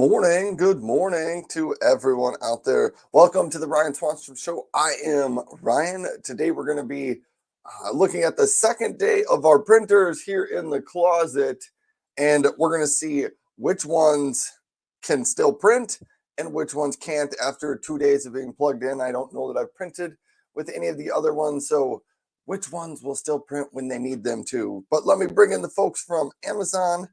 Good morning to everyone out there. Welcome to the Ryan Swanstrom Show. I am Ryan. Today we're going to be looking at the second day of our printers here in the closet, and we're going to see which ones can still print and which ones can't after 2 days of being plugged in. I don't know that I've printed with any of the other ones, so which ones will still print when they need them to. But let me bring in the folks from Amazon.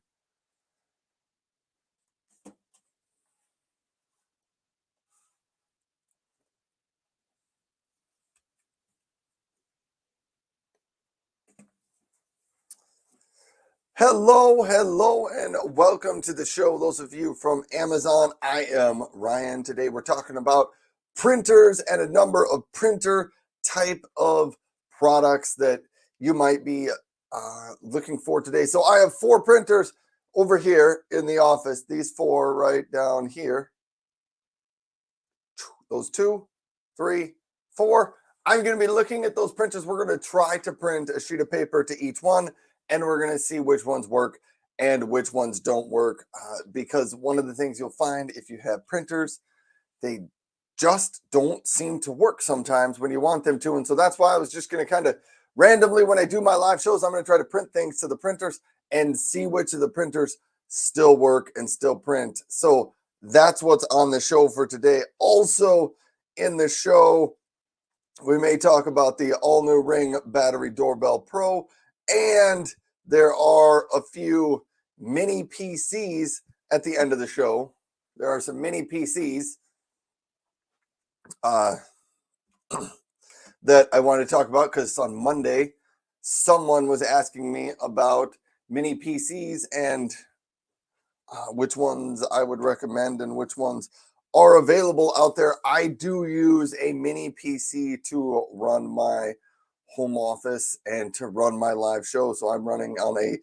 Hello, and welcome to the show. Those of you from Amazon, I am Ryan. Today we're talking about printers and a number of printer type of products that you might be looking for today. So I have 4 printers over here in the office. These 4 right down here. Those 2, 3, 4. I'm going to be looking at those printers. We're going to try to print a sheet of paper to each one, and we're going to see which ones work and which ones don't work. Because one of the things you'll find if you have printers, they just don't seem to work sometimes when you want them to. And so that's why I was just going to kind of randomly, when I do my live shows, I'm going to try to print things to the printers and see which of the printers still work and still print. So that's what's on the show for today. Also in the show, we may talk about the all-new Ring Battery Doorbell Pro, and there are a few mini PCs at the end of the show. There are some mini PCs that I want to talk about because on Monday, someone was asking me about mini PCs and which ones I would recommend and which ones are available out there. I do use a mini PC to run my home office and to run my live show. So I'm running on a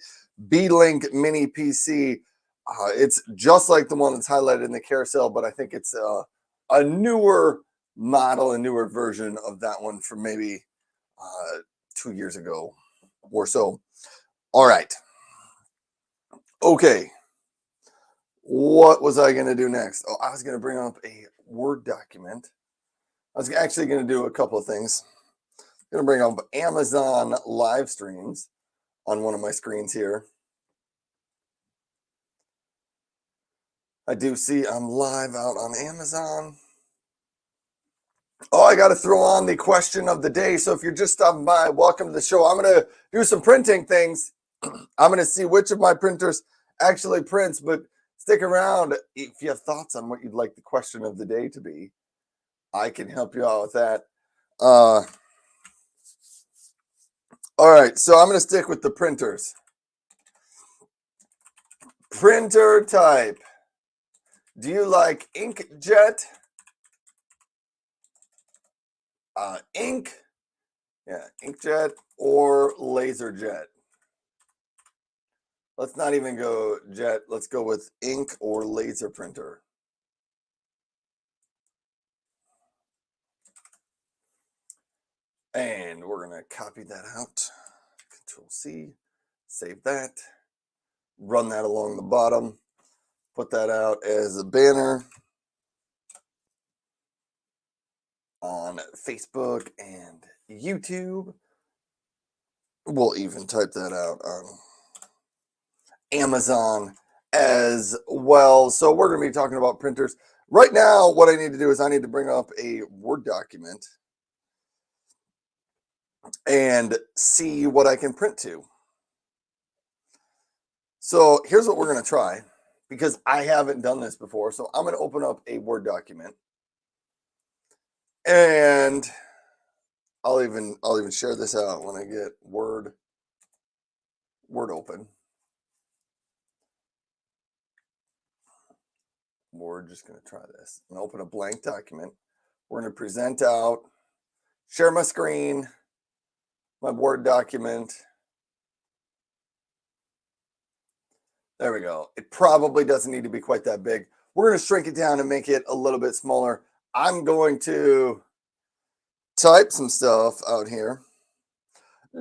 B-Link mini PC. It's just like the one that's highlighted in the carousel, but I think it's a newer model, a newer version of that one from maybe 2 years ago or so. All right. Okay. What was I going to do next? Oh, I was going to bring up a Word document. I was actually going to do a couple of things. I'm going to bring up Amazon live streams on one of my screens here. I do see I'm live out on Amazon. Oh, I got to throw on the question of the day. So if you're just stopping by, welcome to the show. I'm going to do some printing things. I'm going to see which of my printers actually prints, but stick around. If you have thoughts on what you'd like the question of the day to be, I can help you out with that. All right, so I'm going to stick with the printers. Printer type. Do you like inkjet? Ink? Yeah, inkjet or laserjet? Let's not even go jet. Let's go with ink or laser printer. And we're going to copy that out. Control C, save that, run that along the bottom, put that out as a banner on Facebook and YouTube. We'll even type that out on Amazon as well. So we're going to be talking about printers. Right now, what I need to do is I need to bring up a Word document and see what I can print to. So here's what we're going to try, because I haven't done this before. So I'm going to open up a Word document, and I'll even share this out when I get Word open. We're just going to try this. I'm going to open a blank document. We're going to present out, share my screen, my Word document. There we go. It probably doesn't need to be quite that big. We're going to shrink it down and make it a little bit smaller. I'm going to type some stuff out here.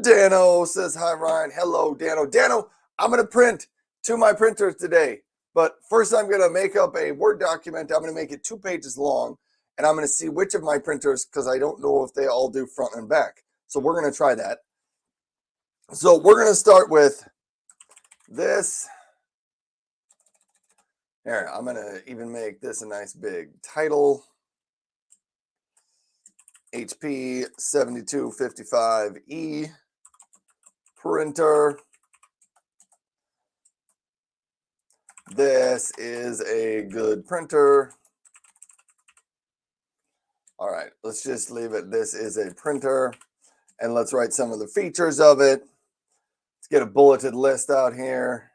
Dano says, hi, Ryan. Hello, Dano. Dano, I'm going to print to my printers today. But first I'm going to make up a Word document. I'm going to make it 2 pages long, and I'm going to see which of my printers, because I don't know if they all do front and back. So we're going to try that. So we're going to start with this. Here, I'm going to even make this a nice big title. HP 7255E printer. This is a good printer. All right, let's just leave it. This is a printer, and let's write some of the features of it. Let's get a bulleted list out here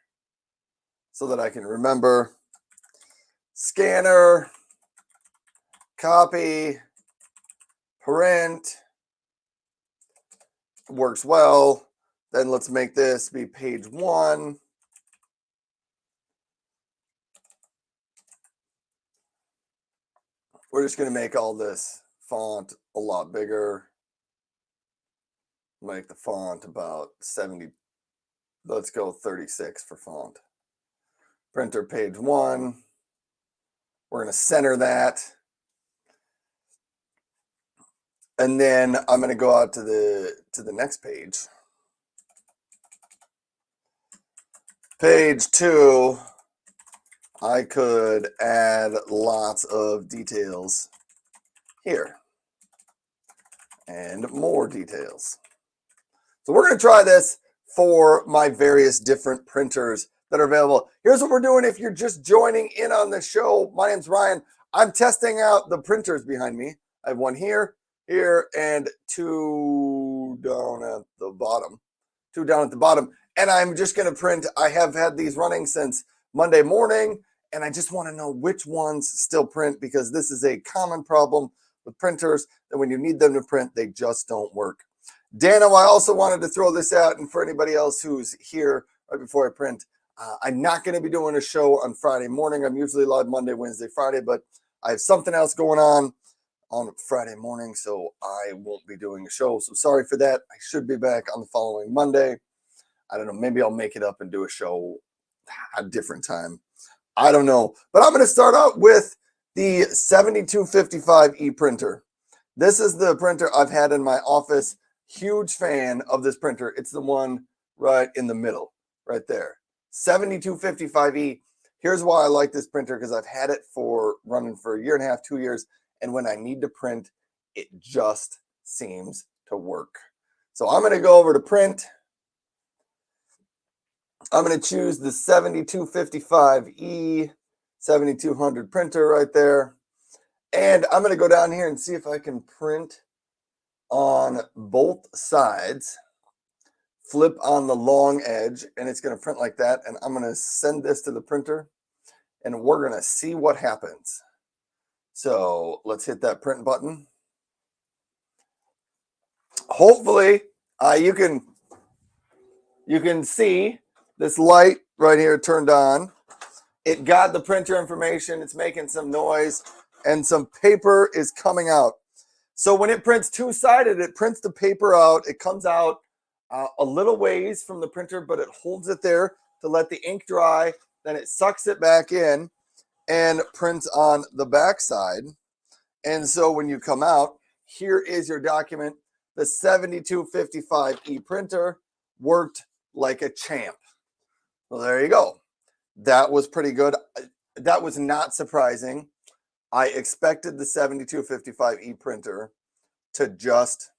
so that I can remember. Scanner, copy, print, works well. Then let's make this be page 1. We're just going to make all this font a lot bigger. Make the font about 70. Let's go 36 for font. Printer page 1. We're going to center that. And then I'm going to go out to the next page. Page 2. I could add lots of details here and more details. So we're going to try this for my various different printers that are available. Here's what we're doing if you're just joining in on the show. My name's Ryan. I'm testing out the printers behind me. I have one here, and 2 down at the bottom. 2 down at the bottom. And I'm just going to print. I have had these running since Monday morning, and I just want to know which ones still print, because this is a common problem with printers, that when you need them to print, they just don't work. Dano, I also wanted to throw this out, and for anybody else who's here right before I print, I'm not going to be doing a show on Friday morning. I'm usually live Monday, Wednesday, Friday, but I have something else going on Friday morning, so I won't be doing a show. So sorry for that. I should be back on the following Monday. I don't know. Maybe I'll make it up and do a show at a different time. I don't know. But I'm going to start out with the 7255E printer. This is the printer I've had in my office. Huge fan of this printer. It's the one right in the middle, right there. 7255E. Here's why I like this printer, because I've had it running for 1.5 years, 2 years. And when I need to print, it just seems to work. So I'm going to go over to print. I'm going to choose the 7255E 7200 printer right there. And I'm going to go down here and see if I can print on both sides. Flip on the long edge, and it's going to print like that. And I'm going to send this to the printer, and we're going to see what happens. So let's hit that print button. Hopefully, you can see this light right here turned on. It got the printer information. It's making some noise, and some paper is coming out. So when it prints two-sided, it prints the paper out. It comes out a little ways from the printer, but it holds it there to let the ink dry. Then it sucks it back in and prints on the back side. And so when you come out, here is your document. The 7255E printer worked like a champ. Well, there you go. That was pretty good. That was not surprising. I expected the 7255E printer to just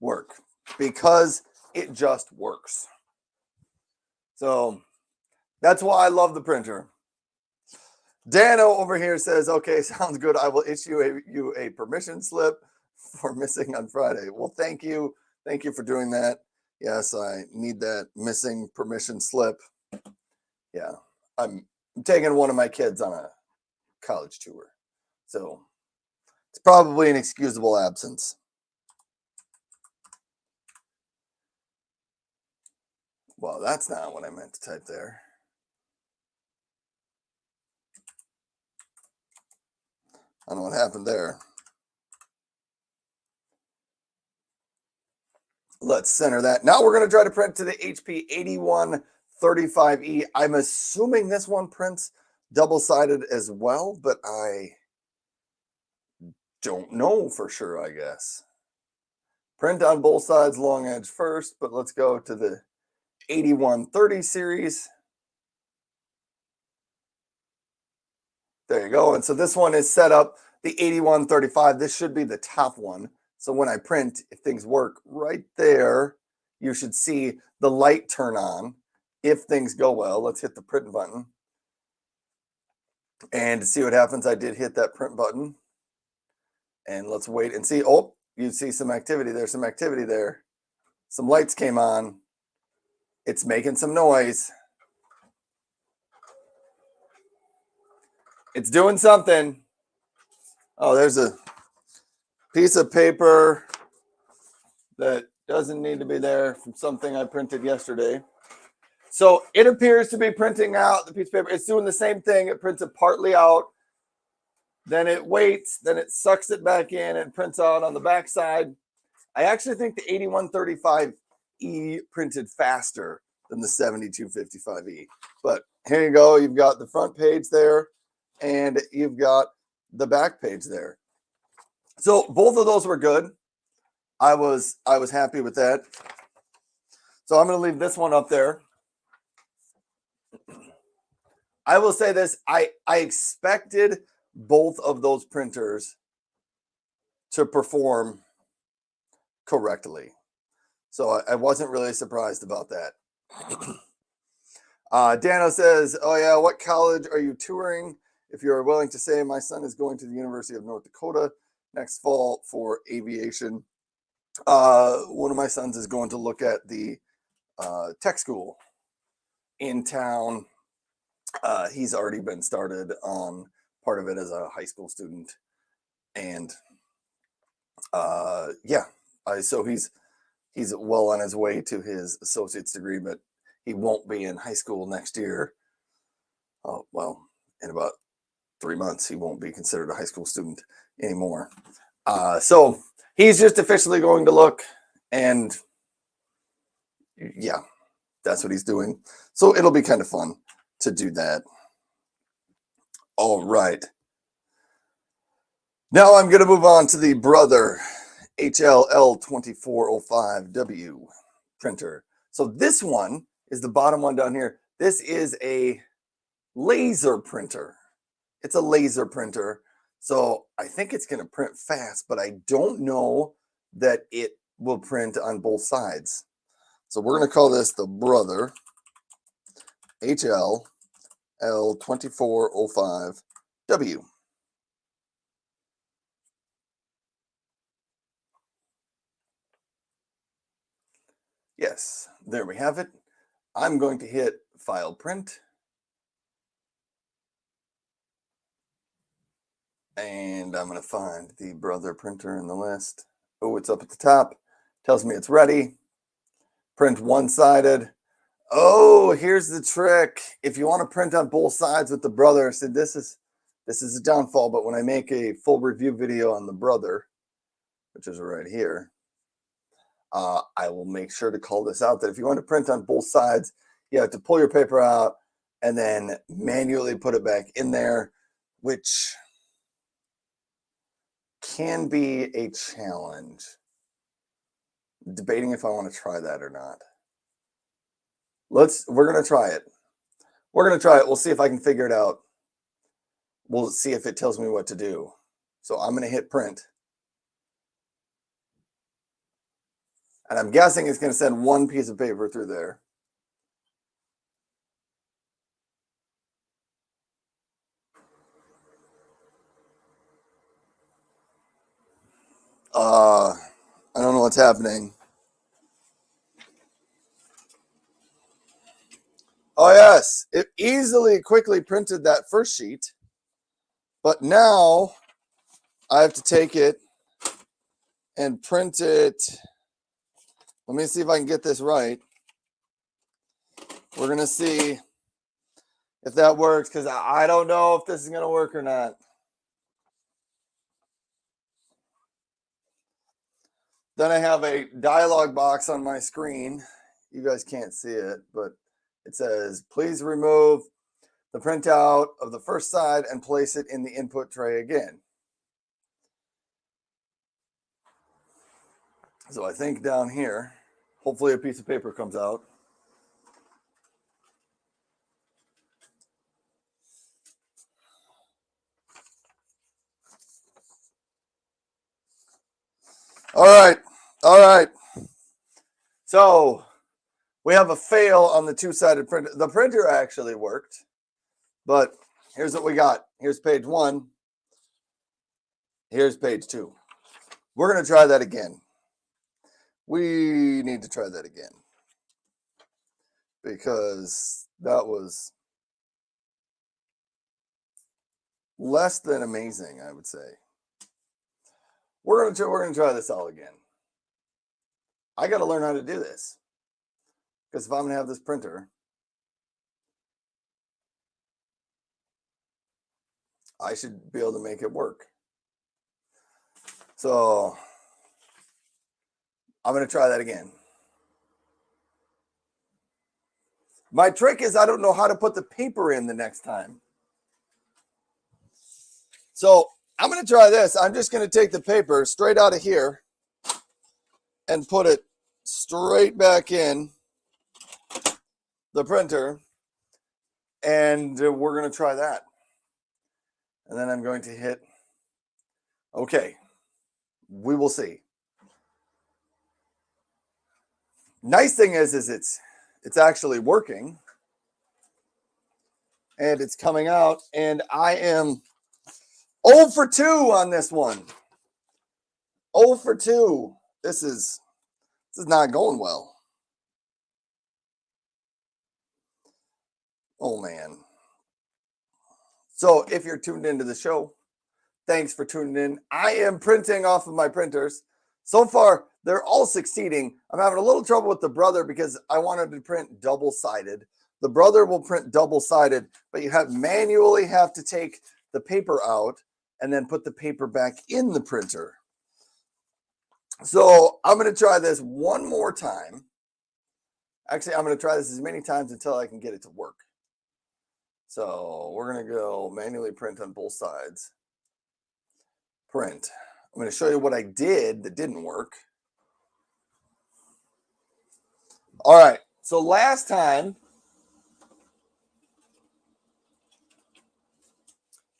work, because it just works. So that's why I love the printer. Dano over here says, okay, sounds good. I will issue you a permission slip for missing on Friday. Well, thank you. Thank you for doing that. Yes, I need that missing permission slip. Yeah, I'm taking one of my kids on a college tour, so it's probably an excusable absence. Well, that's not what I meant to type there. I don't know what happened there. Let's center that. Now we're going to try to print to the HP 35E. I'm assuming this one prints double-sided as well, but I don't know for sure, I guess. Print on both sides, long edge first, but let's go to the 8130 series. There you go. And so this one is set up the 8135. This should be the top one. So when I print, if things work right there, you should see the light turn on if things go well. Let's hit the print button. And to see what happens, I did hit that print button. And let's wait and see. Oh, you see some activity there, some activity there. Some lights came on. It's making some noise. It's doing something. Oh, there's a piece of paper that doesn't need to be there from something I printed yesterday. So it appears to be printing out the piece of paper. It's doing the same thing. It prints it partly out. Then it waits. Then it sucks it back in and prints out on the back side. I actually think the 8135E printed faster than the 7255E. But here you go. You've got the front page there, and you've got the back page there. So both of those were good. I was happy with that. So I'm going to leave this one up there. I will say this. I expected both of those printers to perform correctly. So I wasn't really surprised about that. Dano says, oh yeah, what college are you touring? If you're willing to say, my son is going to the University of North Dakota next fall for aviation. One of my sons is going to look at the tech school in town. He's already been started on part of it as a high school student. And so he's well on his way to his associate's degree, but he won't be in high school next year. Oh, well, in about 3 months, he won't be considered a high school student anymore. So he's just officially going to look, and yeah, that's what he's doing. So it'll be kind of fun to do that. All right. Now I'm going to move on to the Brother HLL2405W printer. So this one is the bottom one down here. This is a laser printer. It's a laser printer. So I think it's going to print fast, but I don't know that it will print on both sides. So we're going to call this the Brother HLL2405W. Yes, there we have it. I'm going to hit File Print. And I'm going to find the Brother printer in the list. Oh, it's up at the top. Tells me it's ready. Print one-sided. Oh, here's the trick. If you want to print on both sides with the Brother, so this is a downfall, but when I make a full review video on the Brother, which is right here, I will make sure to call this out, that if you want to print on both sides, you have to pull your paper out and then manually put it back in there, which can be a challenge. Debating if I want to try that or not. We're going to try it. We're going to try it. We'll see if I can figure it out. We'll see if it tells me what to do. So I'm going to hit print. And I'm guessing it's going to send one piece of paper through there. I don't know what's happening. Oh yes, it quickly printed that first sheet. But now I have to take it and print it. Let me see if I can get this right. We're going to see if that works, because I don't know if this is going to work or not. Then I have a dialog box on my screen. You guys can't see it, but It says, please remove the printout of the first side and place it in the input tray again. So I think down here, hopefully a piece of paper comes out. All right. So we have a fail on the two-sided printer. The printer actually worked, but here's what we got. Here's page 1. Here's page 2. We're going to try that again. We need to try that again because that was less than amazing, I would say. We're going to try this all again. I got to learn how to do this because if I'm going to have this printer, I should be able to make it work. So I'm going to try that again. My trick is I don't know how to put the paper in the next time. So I'm going to try this. I'm just going to take the paper straight out of here and put it straight back in the printer. And we're going to try that. And then I'm going to hit OK. We will see. Nice thing is it's actually working. And it's coming out. And I am 0 for 2 on this one. 0 for 2. This is not going well. Oh, man. So if you're tuned into the show, thanks for tuning in. I am printing off of my printers. So far, they're all succeeding. I'm having a little trouble with the Brother because I wanted to print double-sided. The Brother will print double-sided, but you manually have to take the paper out and then put the paper back in the printer. So I'm going to try this one more time. Actually, I'm going to try this as many times until I can get it to work. So we're going to go manually print on both sides. Print. I'm going to show you what I did that didn't work. All right. So last time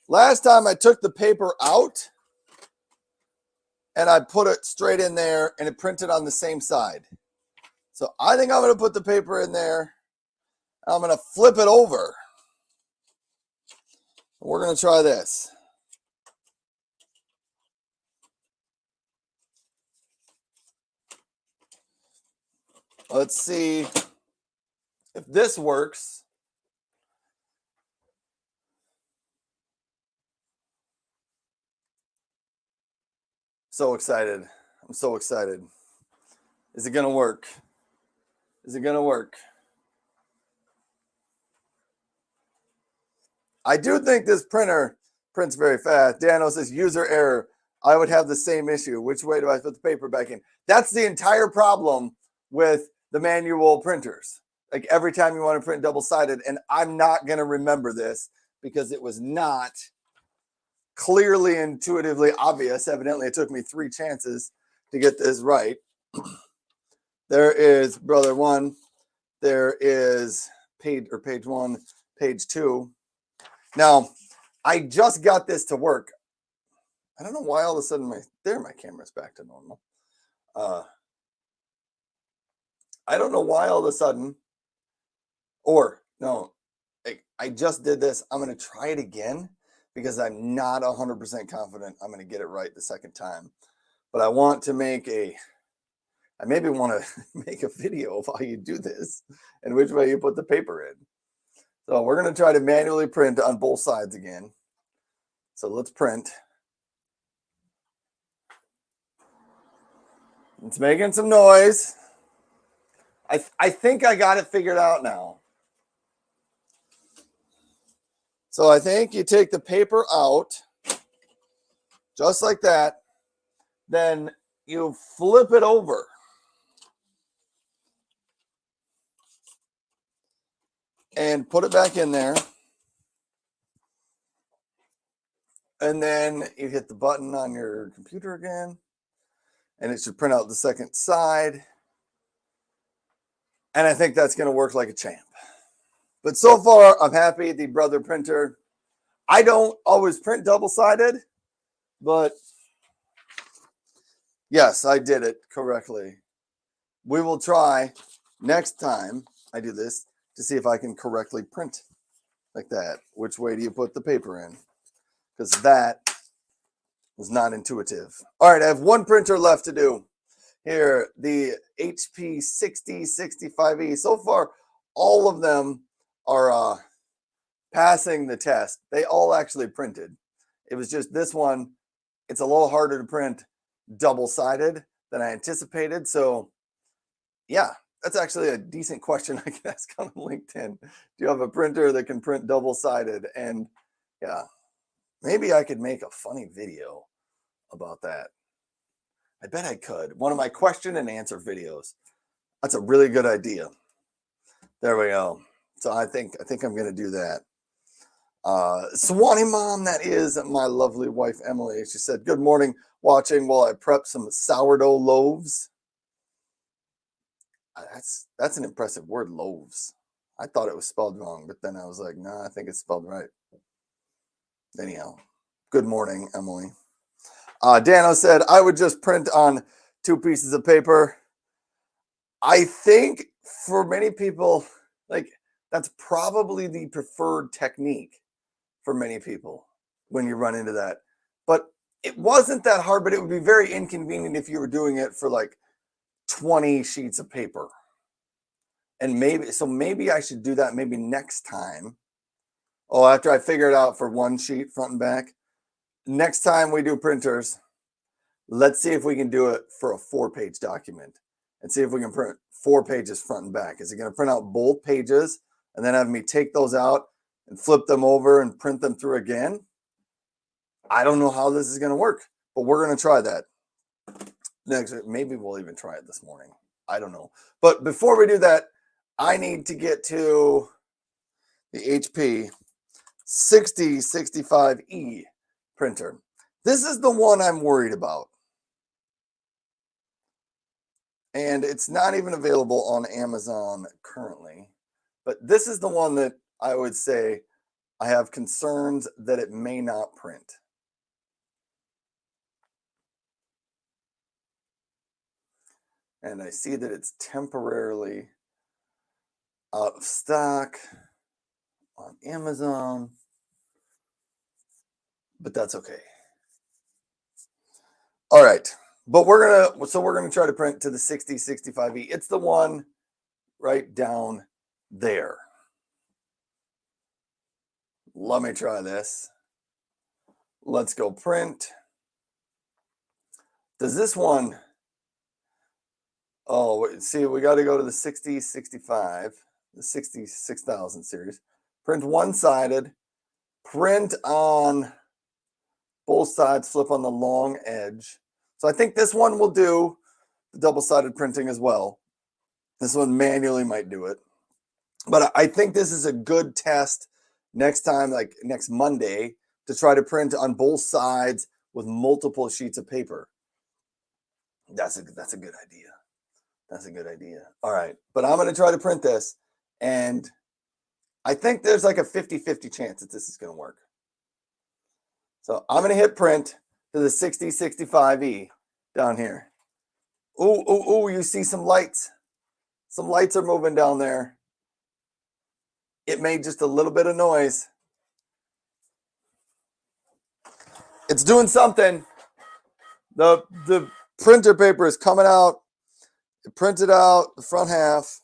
I took the paper out and I put it straight in there and it printed on the same side. So I think I'm going to put the paper in there. I'm going to flip it over. We're going to try this. Let's see if this works. So excited. I'm so excited. Is it going to work? Is it going to work? I do think this printer prints very fast. Dano says user error. I would have the same issue. Which way do I put the paper back in? That's the entire problem with the manual printers. Like every time you want to print double-sided, and I'm not going to remember this because it was not clearly intuitively obvious. Evidently, it took me 3 chances to get this right. There is Brother 1. There is page 1, page 2. Now, I just got this to work. I don't know why all of a sudden my camera's back to normal. I don't know why all of a sudden, or no, I just did this. I'm going to try it again because I'm not 100% confident I'm going to get it right the second time. But I want to I maybe want to make a video of how you do this and which way you put the paper in. So we're going to try to manually print on both sides again. So let's print. It's making some noise. I think I got it figured out now. So I think you take the paper out just like that. Then you flip it over. and put it back in there. And then you hit the button on your computer again, and it should print out the second side. And I think that's going to work like a champ. But so far, I'm happy. The Brother printer. I don't always print double-sided, but yes, I did it correctly. We will try next time I do this to see if I can correctly print like that. Which way do you put the paper in? Because that was not intuitive. All right, I have one printer left to do. Here, the HP 6065E. So far, all of them are passing the test. They all actually printed. It was just this one. It's a little harder to print double-sided than I anticipated. So, yeah, that's actually a decent question I can ask on LinkedIn. Do you have a printer that can print double-sided? And, yeah, maybe I could make a funny video about that. I bet I could. One of my question and answer videos. That's a really good idea. There we go. So I think I'm going to do that. Swanee Mom, that is my lovely wife, Emily. She said, good morning, watching while I prep some sourdough loaves. That's an impressive word, loaves. I thought it was spelled wrong, but then I was like, nah, I think it's spelled right. Anyhow, good morning, Emily. Dano said, I would just print on 2 pieces of paper. I think for many people, like, that's probably the preferred technique for many people when you run into that. But it wasn't that hard, but it would be very inconvenient if you were doing it for like 20 sheets of paper. And maybe I should do that maybe next time. Oh, after I figure it out for 1 sheet front and back. Next time we do printers, let's see if we can do it for a 4-page document and see if we can print 4 pages front and back. Is it going to print out both pages and then have me take those out and flip them over and print them through again? I don't know how this is going to work, but we're going to try that. Next, maybe we'll even try it this morning. I don't know. But before we do that, I need to get to the HP 6065E printer. This is the one I'm worried about. And it's not even available on Amazon currently. But this is the one that I would say I have concerns that it may not print. And I see that it's temporarily out of stock on Amazon. But that's okay. All right. But we're gonna try to print to the 6065E. It's the one right down there. Let me try this. Let's go print. Does this one? Oh, see, we got to go to the 6065, the 66,000 series. Print one-sided. Print on both sides. Flip on the long edge. So I think this one will do the double-sided printing as well. This one manually might do it. But I think this is a good test next time, like next Monday, to try to print on both sides with multiple sheets of paper. That's a good idea. That's a good idea. All right. But I'm going to try to print this. And I think there's like a 50-50 chance that this is going to work. So I'm going to hit print to the 6065E down here. Ooh, you see some lights. Some lights are moving down there. It made just a little bit of noise. It's doing something. The printer paper is coming out. It printed out the front half.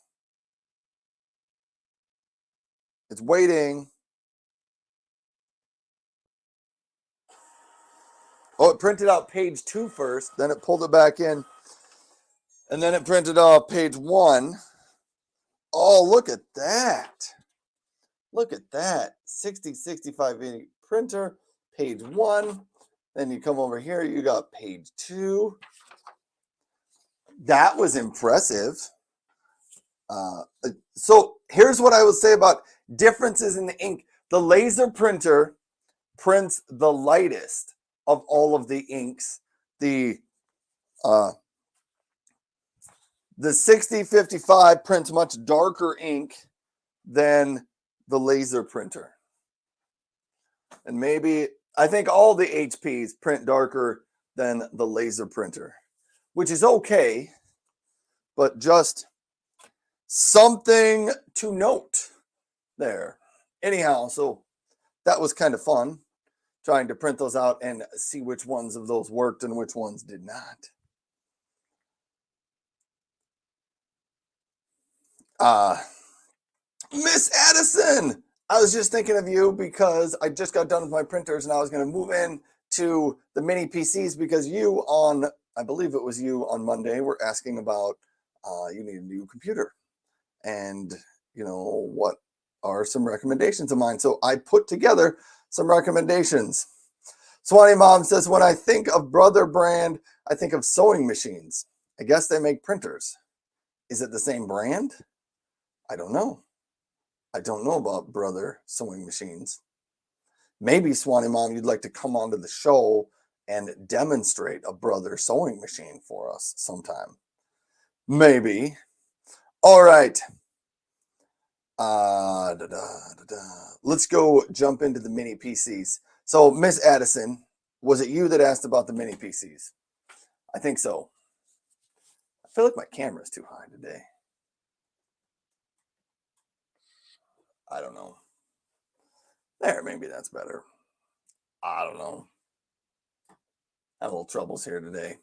It's waiting. Oh, it printed out page 2 first. Then it pulled it back in. And then it printed off page 1. Oh, look at that. Look at that. 6065 printer, page 1. Then you come over here, you got page 2. That was impressive. So here's what I will say about differences in the ink. The laser printer prints the lightest of all of the inks. The 6055 prints much darker ink than the laser printer. And maybe, I think all the HPs print darker than the laser printer, which is okay, but just something to note there. Anyhow, so that was kind of fun, trying to print those out and see which ones of those worked and which ones did not. Miss Addison, I was just thinking of you because I just got done with my printers and I was going to move in to the mini PCs because you on, I believe it was you on Monday, were asking about you need a new computer and what are some recommendations of mine. So I put together some recommendations. Swanee Mom says, when I think of Brother brand, I think of sewing machines. I guess they make printers. Is it the same brand? I don't know. I don't know about Brother sewing machines. Maybe, Swanee Mom, you'd like to come onto the show and demonstrate a Brother sewing machine for us sometime. Maybe. All right. Let's go jump into the mini PCs. So, Miss Addison, was it you that asked about the mini PCs? I think so. I feel like my camera's too high today. I don't know. There, maybe that's better. I don't know. I have a little troubles here today.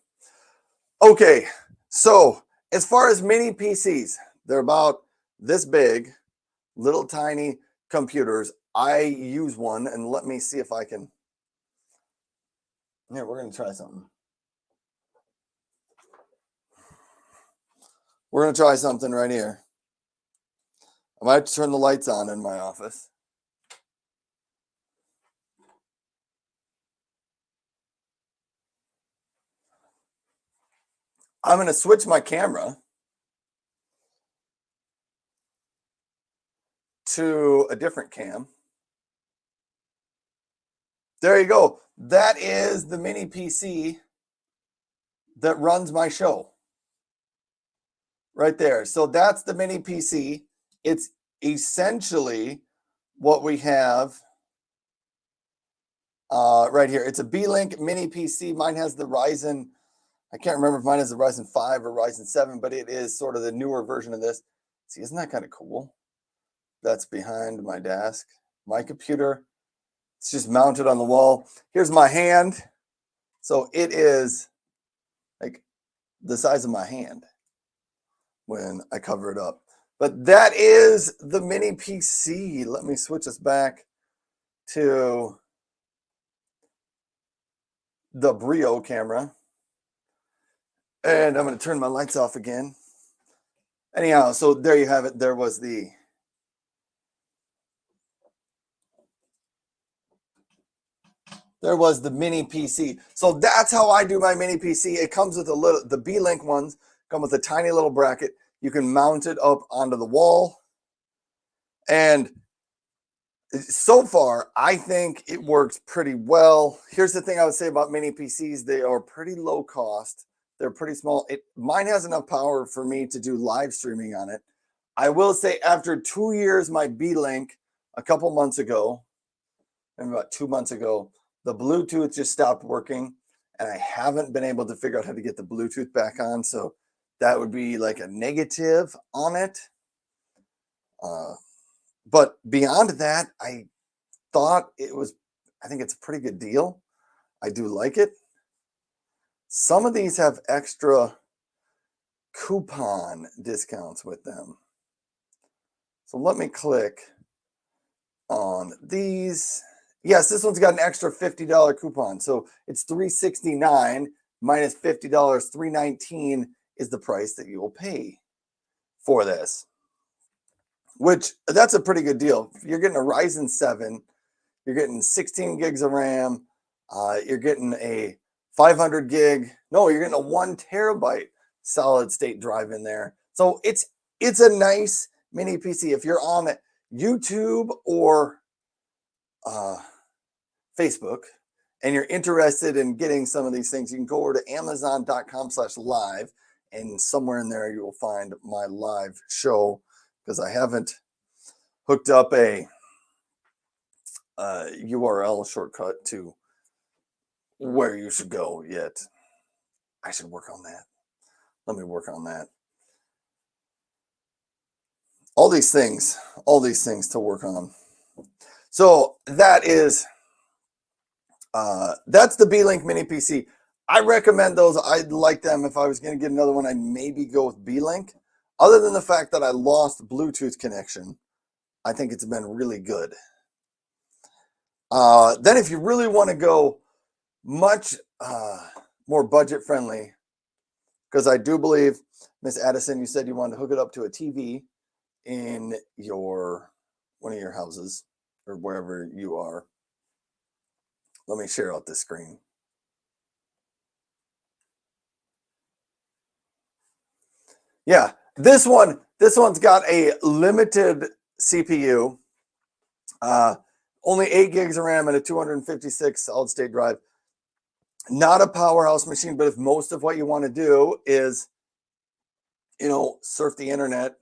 Okay, so as far as mini PCs, they're about this big, little tiny computers. I use one, and let me see if I can. Here, we're going to try something. We're going to try something right here. I might have to turn the lights on in my office. I'm going to switch my camera to a different cam. There you go. That is the mini PC that runs my show. Right there. So that's the mini PC. It's essentially what we have right here. It's a B-Link mini PC. Mine has the Ryzen. I can't remember if mine has the Ryzen 5 or Ryzen 7, but it is sort of the newer version of this. See, isn't that kind of cool? That's behind my desk. My computer, it's just mounted on the wall. Here's my hand. So it is like the size of my hand when I cover it up. But that is the mini PC. Let me switch us back to the Brio camera. And I'm going to turn my lights off again. Anyhow, so there you have it. There was the mini PC. So that's how I do my mini PC. It comes with the B-Link ones come with a tiny little bracket. You can mount it up onto the wall. And so far, I think it works pretty well. Here's the thing I would say about mini PCs. They are pretty low cost. They're pretty small. Mine has enough power for me to do live streaming on it. I will say after 2 years, my B-Link a couple months ago, maybe about 2 months ago, the Bluetooth just stopped working. And I haven't been able to figure out how to get the Bluetooth back on. So that would be like a negative on it. But beyond that, I think it's a pretty good deal. I do like it. Some of these have extra coupon discounts with them. So let me click on these. Yes, this one's got an extra $50 coupon. So it's $369 minus $50, $319 is the price that you will pay for this. Which, that's a pretty good deal. You're getting a Ryzen 7, you're getting 16 gigs of RAM, you're getting a 500 gig, no, you're getting a 1 terabyte solid state drive in there. So it's it's a nice mini PC. If you're on YouTube or Facebook and you're interested in getting some of these things, you can go over to amazon.com/live, and somewhere in there you will find my live show, because I haven't hooked up a URL shortcut to where you should go yet. I should work on that. Let me work on that. All these things to work on. So that is that's the B-Link Mini PC. I recommend those. I'd like them. If I was going to get another one, I'd maybe go with B-Link. Other than the fact that I lost Bluetooth connection, I think it's been really good. Then if you really want to go much more budget friendly, because I do believe, Miss Addison, you said you wanted to hook it up to a TV in one of your houses or wherever you are. Let me share out this screen. Yeah, this one's got a limited CPU, only 8 gigs of RAM and a 256 solid state drive. Not a powerhouse machine, but if most of what you want to do is, surf the internet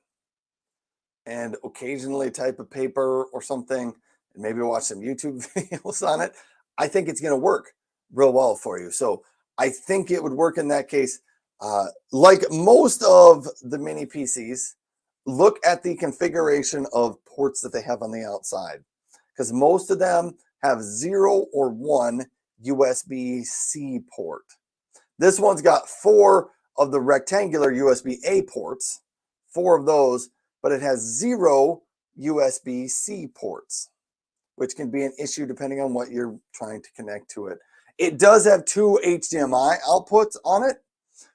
and occasionally type a paper or something, and maybe watch some YouTube videos on it, I think it's going to work real well for you. So I think it would work in that case. Like most of the mini PCs, look at the configuration of ports that they have on the outside, because most of them have 0 or 1 USB-C port. This one's got 4 of the rectangular USB-A ports, 4 of those, but it has 0 USB-C ports, which can be an issue depending on what you're trying to connect to it. It does have 2 HDMI outputs on it,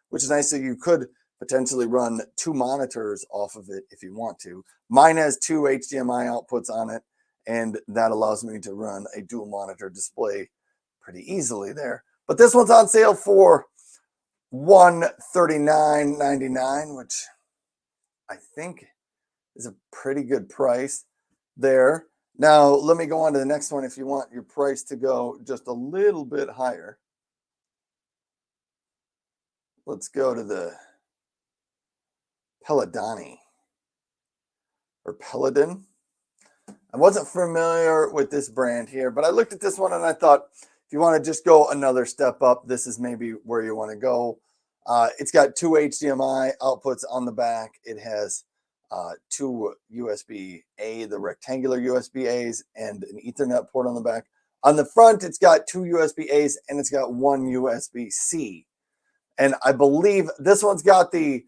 which is nice. So you could potentially run 2 monitors off of it if you want to. Mine has 2 HDMI outputs on it, and that allows me to run a dual monitor display pretty easily there. But this one's on sale for $139.99, which I think is a pretty good price there. Now, let me go on to the next one if you want your price to go just a little bit higher. Let's go to the Peladoni or Peladon. I wasn't familiar with this brand here, but I looked at this one and I thought, if you want to just go another step up, this is maybe where you want to go. It's got 2 HDMI outputs on the back. It has 2 USB-A, the rectangular USB-As, and an Ethernet port on the back. On the front, it's got 2 USB-As and it's got 1 USB-C. And I believe this one's got the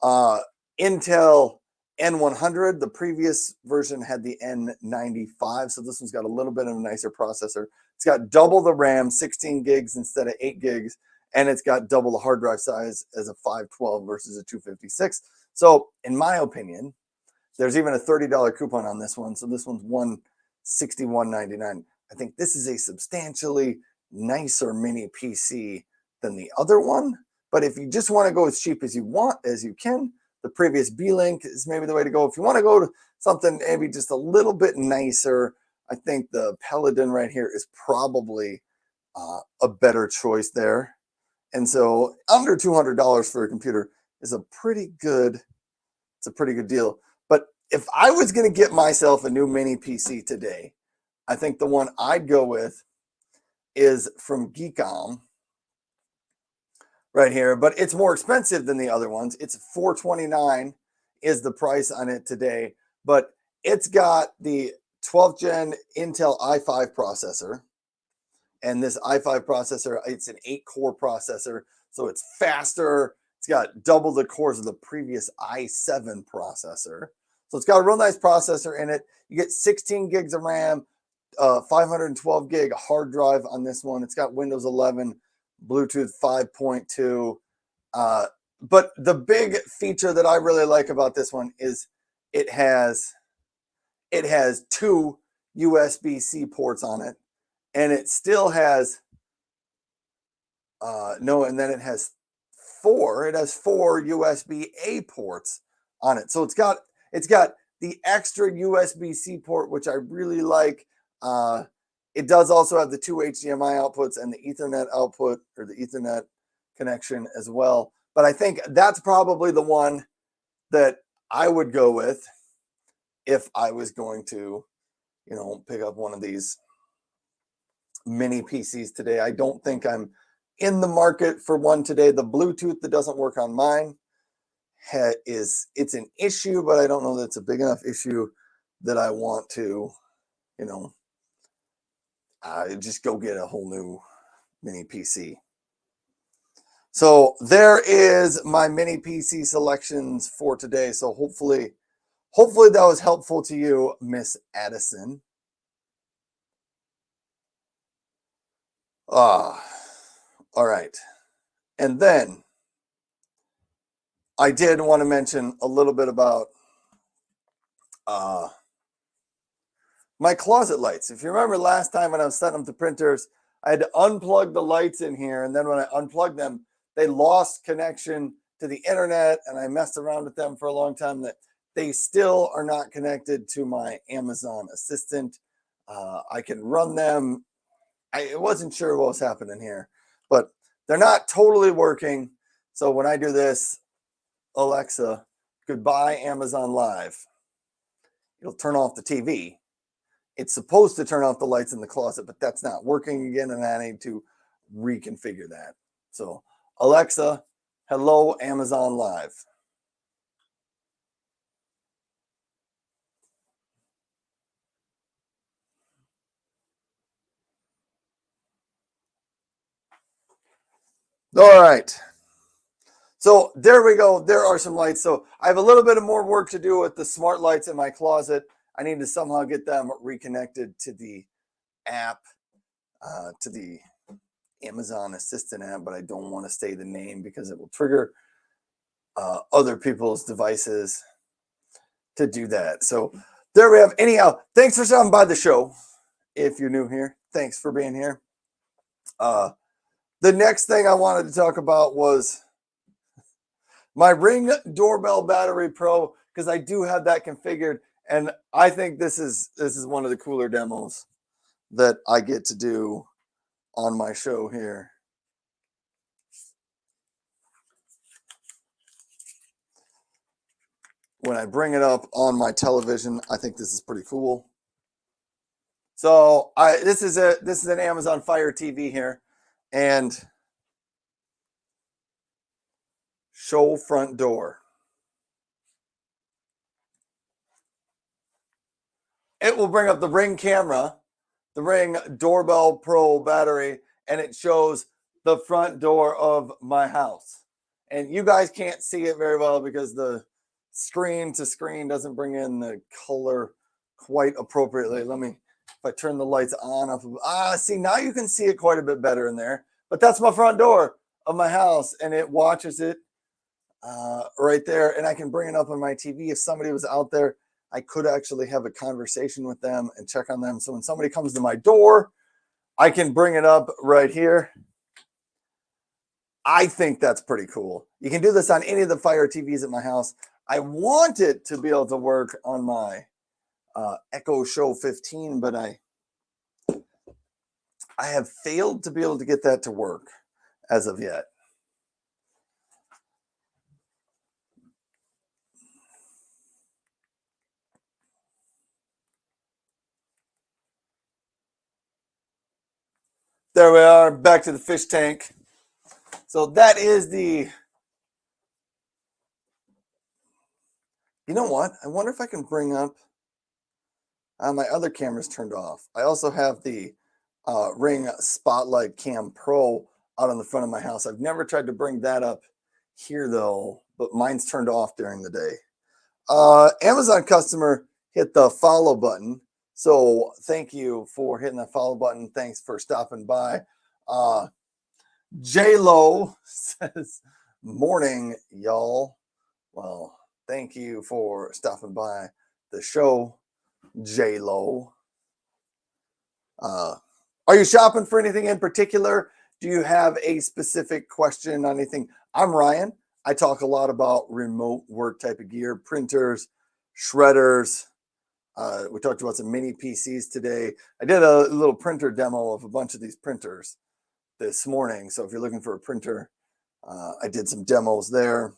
Intel N100. The previous version had the N95, so this one's got a little bit of a nicer processor. It's got double the RAM, 16 gigs instead of 8 gigs, and it's got double the hard drive size as a 512 versus a 256. So in my opinion, there's even a $30 coupon on this one, so this one's $161.99. I think this is a substantially nicer mini PC than the other one. But if you just want to go as cheap as you want, as you can, the previous B-Link is maybe the way to go. If you want to go to something maybe just a little bit nicer, I think the Peladon right here is probably a better choice there. And so under $200 for a computer is a pretty good deal. But if I was going to get myself a new mini PC today, I think the one I'd go with is from Geekom right here, but it's more expensive than the other ones. It's $429 is the price on it today, but it's got the 12th gen Intel i5 processor, and this i5 processor, it's an 8-core processor, so it's faster. It's got double the cores of the previous i7 processor, so it's got a real nice processor in it. You get 16 gigs of RAM, 512 gig hard drive on this one. It's got Windows 11, Bluetooth 5.2. But the big feature that I really like about this one is it has 2 USB-C ports on it, and it still has and then it has 4 USB-A ports on it. So it's got the extra USB-C port, which I really like. It does also have the two HDMI outputs and the Ethernet output, or the Ethernet connection as well. But I think that's probably the one that I would go with if I was going to, pick up one of these mini PCs today. I don't think I'm in the market for one today. The Bluetooth that doesn't work on mine it's an issue, but I don't know that it's a big enough issue that I want to, just go get a whole new mini PC. So there is my mini PC selections for today. So hopefully that was helpful to you, Miss Addison. All right. And then I did want to mention a little bit about my closet lights. If you remember last time when I was setting up the printers, I had to unplug the lights in here. And then when I unplugged them, they lost connection to the internet, and I messed around with them for a long time. That they still are not connected to my Amazon Assistant. I can run them. I wasn't sure what was happening here, but they're not totally working. So when I do this, Alexa, goodbye Amazon Live, it'll turn off the TV. It's supposed to turn off the lights in the closet, but that's not working again, and I need to reconfigure that. So Alexa, hello Amazon Live. All right. So there we go. There are some lights. So I have a little bit of more work to do with the smart lights in my closet. I need to somehow get them reconnected to the app, to the Amazon Assistant app, but I don't want to say the name because it will trigger other people's devices to do that. So there we have. Anyhow, thanks for stopping by the show. If you're new here, thanks for being here. The next thing I wanted to talk about was my Ring Doorbell Battery Pro, because I do have that configured, and I think this is one of the cooler demos that I get to do on my show here. When I bring it up on my television, I think this is pretty cool. So this is an Amazon Fire TV here, and show front door. It will bring up the Ring camera, the Ring Doorbell Pro battery, and it shows the front door of my house. And you guys can't see it very well because the screen to screen doesn't bring in the color quite appropriately. If I turn the lights on, see, now you can see it quite a bit better in there. But that's my front door of my house, and it watches it right there. And I can bring it up on my TV. If somebody was out there, I could actually have a conversation with them and check on them. So when somebody comes to my door, I can bring it up right here. I think that's pretty cool. You can do this on any of the Fire TVs at my house. I want it to be able to work on my Echo Show 15, but I have failed to be able to get that to work as of yet. There we are, back to the fish tank. So that is the, you know what? I wonder if I can bring up, my other camera's turned off. I also have the Ring Spotlight Cam Pro out on the front of my house. I've never tried to bring that up here though, but mine's turned off during the day. Amazon customer hit the follow button. So thank you for hitting the follow button. Thanks for stopping by. J-Lo says, morning, y'all. Well, thank you for stopping by the show, J-Lo. Are you shopping for anything in particular? Do you have a specific question on anything? I'm Ryan. I talk a lot about remote work type of gear, printers, shredders. We talked about some mini PCs today. I did a little printer demo of a bunch of these printers this morning. So if you're looking for a printer, I did some demos there.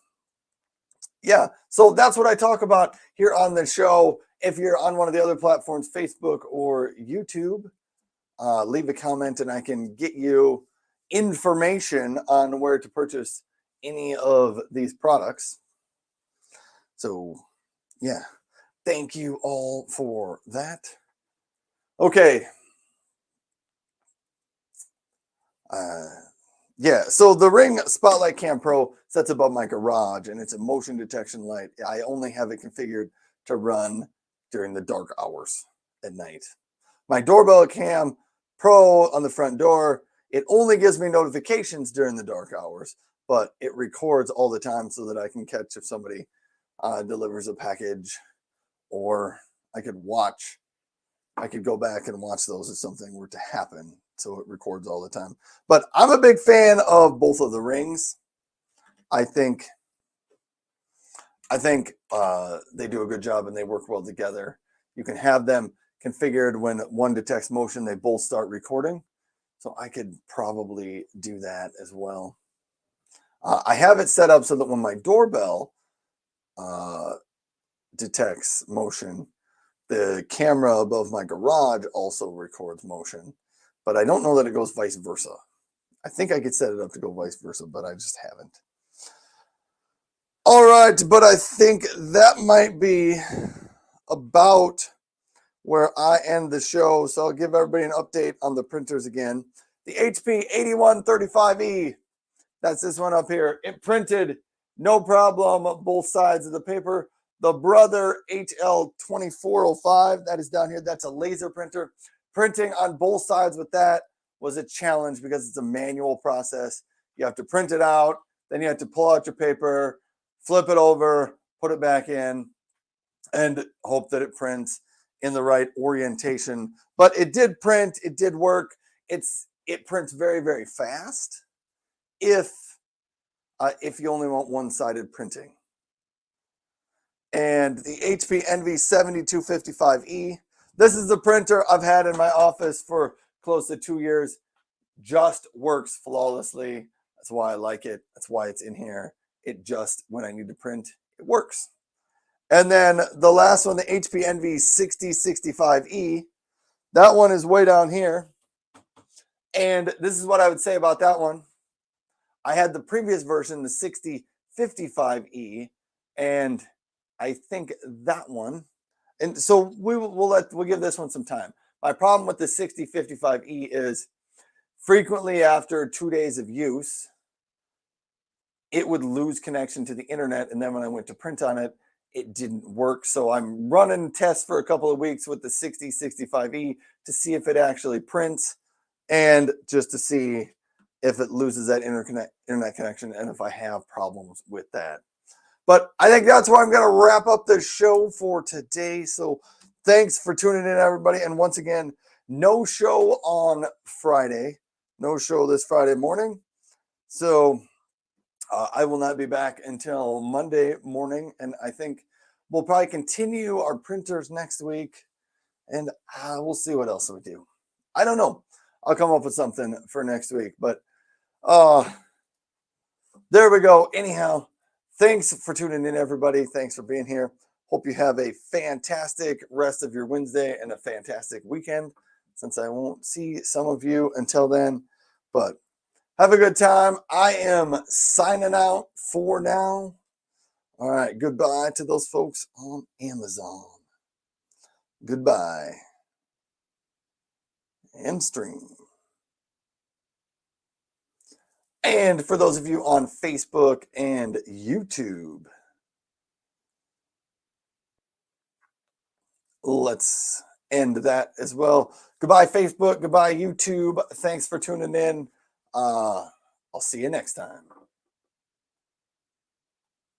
Yeah, so that's what I talk about here on the show. If you're on one of the other platforms, Facebook or YouTube, leave a comment and I can get you information on where to purchase any of these products. So, yeah, thank you all for that. Okay. Yeah, so the Ring Spotlight Cam Pro sits above my garage and it's a motion detection light. I only have it configured to run during the dark hours at night. My doorbell cam Pro on the front door, it only gives me notifications during the dark hours, but it records all the time so that I can catch if somebody delivers a package, or I could go back and watch those if something were to happen. So it records all the time. But I'm a big fan of both of the Rings. I think they do a good job and they work well together. You can have them configured when one detects motion, they both start recording. So I could probably do that as well. I have it set up so that when my doorbell detects motion, the camera above my garage also records motion, but I don't know that it goes vice versa. I think I could set it up to go vice versa, but I just haven't. All right, but I think that might be about where I end the show. So I'll give everybody an update on the printers again. The HP 8135E, that's this one up here. It printed no problem, both sides of the paper. The Brother HL2405, that is down here. That's a laser printer. Printing on both sides with that was a challenge because it's a manual process. You have to print it out, then you have to pull out your paper, flip it over, put it back in, and hope that it prints in the right orientation. But it did print, it did work. It prints very, very fast if you only want one-sided printing. And the HP Envy 7255E, this is the printer I've had in my office for close to 2 years. Just works flawlessly. That's why I like it. That's why it's in here. It just, when I need to print, it works. And then the last one, the HP Envy 6065E, that one is way down here. And this is what I would say about that one. I had the previous version, the 6055E, and I think that one, and so we'll give this one some time. My problem with the 6055E is frequently after 2 days of use, it would lose connection to the internet. And then when I went to print on it, it didn't work. So I'm running tests for a couple of weeks with the 6065E to see if it actually prints and just to see if it loses that internet connection and if I have problems with that. But I think that's where I'm going to wrap up the show for today. So thanks for tuning in, everybody. And once again, no show on Friday. No show this Friday morning. So I will not be back until Monday morning. And I think we'll probably continue our printers next week. And we'll see what else we do. I don't know. I'll come up with something for next week. But there we go. Anyhow, thanks for tuning in, everybody. Thanks for being here. Hope you have a fantastic rest of your Wednesday and a fantastic weekend, since I won't see some of you until then. But have a good time. I am signing out for now. All right. Goodbye to those folks on Amazon. Goodbye. End stream. And for those of you on Facebook and YouTube, let's end that as well. Goodbye, Facebook. Goodbye, YouTube. Thanks for tuning in. I'll see you next time.